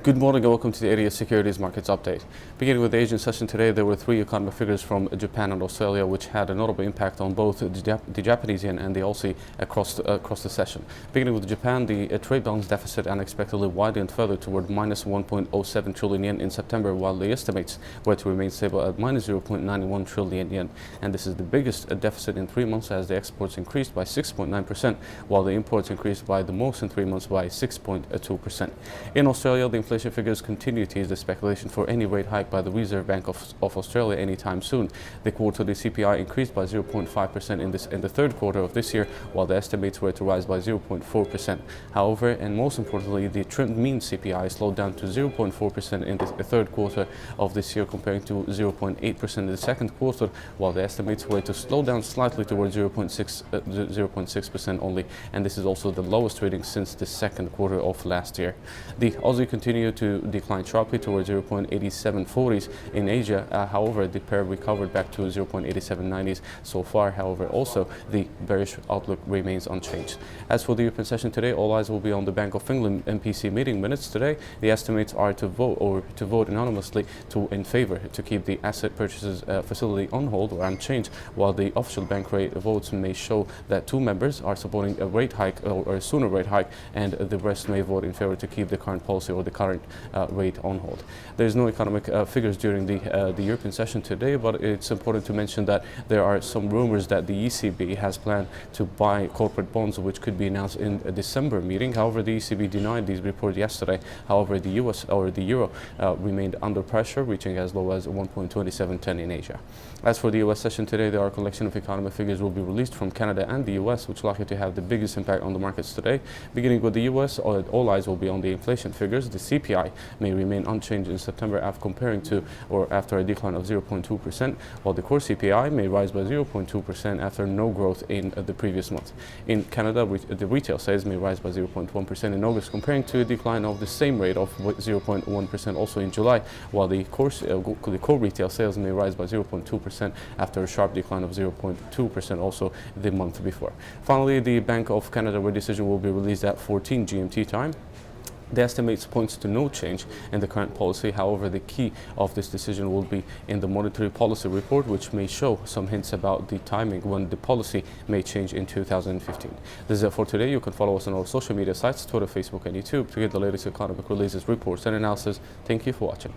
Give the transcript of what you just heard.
Good morning and welcome to the area securities markets update. Beginning with the Asian session today, there were three economic figures from Japan and Australia which had a notable impact on both the Japanese yen and the Aussie across the session. Beginning with Japan, the trade balance deficit unexpectedly widened further toward minus 1.07 trillion yen in September, while the estimates were to remain stable at minus 0.91 trillion yen. And this is the biggest deficit in 3 months, as the exports increased by 6.9%, while the imports increased by the most in 3 months by 6.2%. In Australia, the inflation figures continue to ease the speculation for any rate hike by the Reserve Bank of Australia anytime soon. The quarterly CPI increased by 0.5% in the third quarter of this year, while the estimates were to rise by 0.4%. However, and most importantly, the trimmed mean CPI slowed down to 0.4% in the third quarter of this year, comparing to 0.8% in the second quarter, while the estimates were to slow down slightly towards 0.6% only, and this is also the lowest reading since the second quarter of last year. The Aussie continued to decline sharply towards 0.8740s in Asia. However, the pair recovered back to 0.8790s so far. However, also the bearish outlook remains unchanged. As for the European session today, all eyes will be on the Bank of England MPC meeting minutes today. The estimates are to vote anonymously in favor to keep the asset purchases facility on hold or unchanged, while the official bank rate votes may show that 2 members are supporting a rate hike or a sooner rate hike, and the rest may vote in favor to keep the current policy or the current rate on hold. There is no economic figures during the European session today, but it's important to mention that there are some rumors that the ECB has planned to buy corporate bonds, which could be announced in a December meeting. However, the ECB denied these reports yesterday. However, the US or the euro remained under pressure, reaching as low as 1.2710 in Asia. As for the US session today, there are a collection of economic figures will be released from Canada and the US, which are likely to have the biggest impact on the markets today. Beginning with the US, all eyes will be on the inflation figures. The CPI may remain unchanged in September after a decline of 0.2%, while the core CPI may rise by 0.2% after no growth in the previous month. In Canada, the retail sales may rise by 0.1% in August, comparing to a decline of the same rate of 0.1% also in July, while the core retail sales may rise by 0.2% after a sharp decline of 0.2% also the month before. Finally, the Bank of Canada rate decision will be released at 14 GMT time. The estimates points to no change in the current policy. However, the key of this decision will be in the monetary policy report, which may show some hints about the timing when the policy may change in 2015. This is it for today. You can follow us on our social media sites, Twitter, Facebook, and YouTube to get the latest economic releases, reports, and analysis. Thank you for watching.